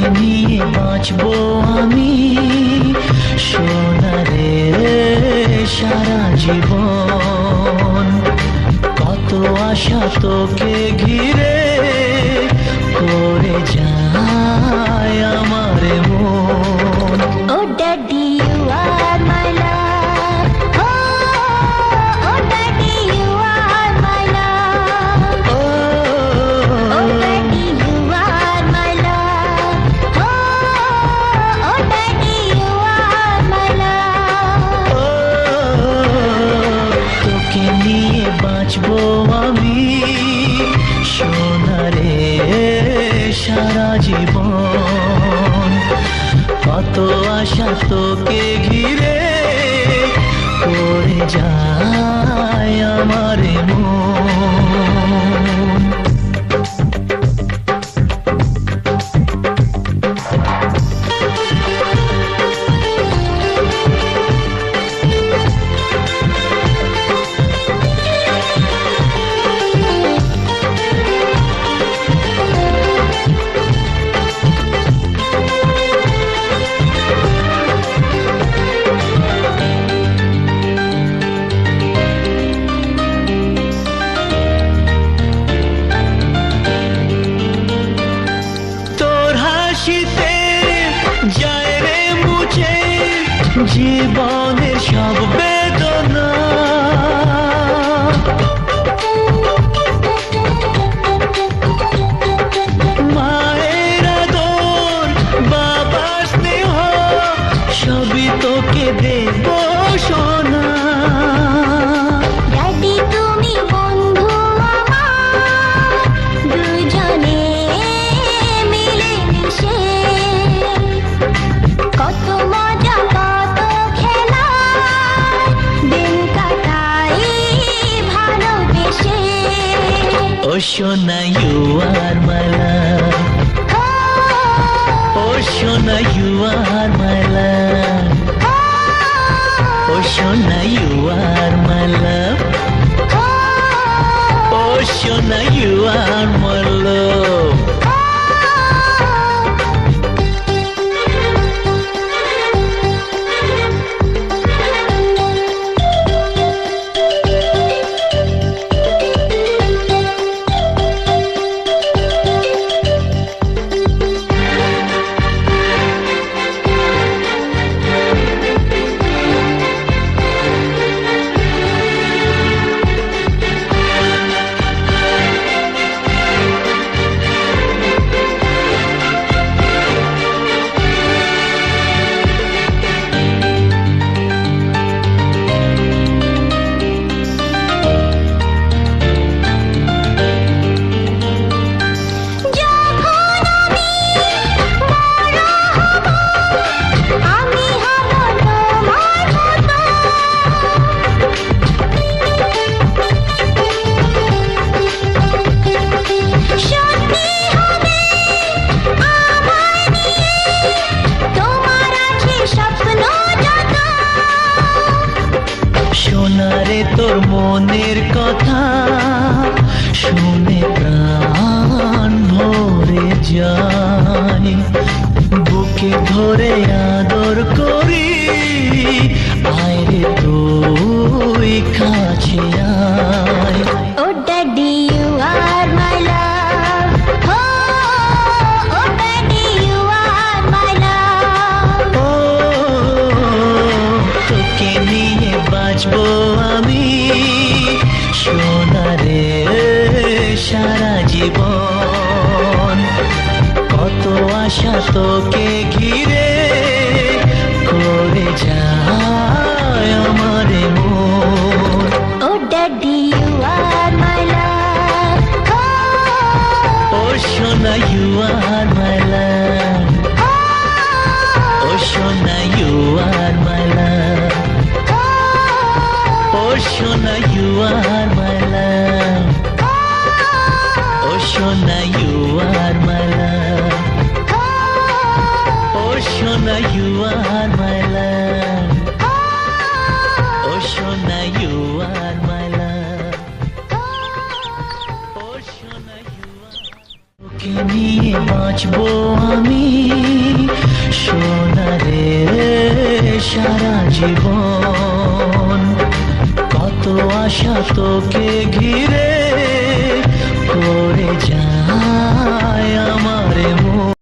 তোকে নিয়ে বাঁচবো আমি সোনারে সারা জীবন। কত আশা তোকে ঘিরে করে যায় আমার মন। Oh daddy you are my love, oh daddy you are my love, oh daddy you are my love, oh daddy you are my love. তোকে নিয়ে বাঁচবো আমি সোনারে সারা জীবন। কত আশা তোকে ঘিরে করে যায় আমার মন। যায় রে মুছে জীবনের সব বেদনা। মায়ের আদর বাবার স্নেহ সবই তোকে দেব সোনা। ড্যাডি তুমি বন্ধু আমার, দুজনে মিলে মিশে কত মজা কত খেলা দিন কাটাই ভালোবেসে। ও সোনা ইউ আর মাই লাভ, ও সোনা ইউ আর মাই লাভ, ও সোনা ইউ আর মাই লাভ, ও সোনা ইউ আর মাই লাভ। সোনারে তোর মনের কথা শুনে প্রাণ ভরে যায়, বুকে ধরে আদর করি আয় রে তুই কাছে আয়। Oh daddy you are my love, oh daddy you are my love. ও তোকে নিয়ে বাঁচবো আমি সোনারে সারা জীবন। কত আশা তোকে ঘিরে করে যায় আমার মন। Oh daddy you are my love, ও সোনা ইউ আর মাই লাভ, ও সোনা ইউ আর মাই লাভ, ও সোনা ইউ আর মাই লাভ, ও সোনা ইউ আর মাই লাভ, ও সোনা ইউ আর মাই লাভ, ও সোনা ইউ আর মাই লাভ, ও সোনা ইউ আর। তোকে নিয়ে বাঁচবো আমি সোনারে সারা জীবন। কত আশা তোকে ঘিরে পড়ে যায় আমার মন।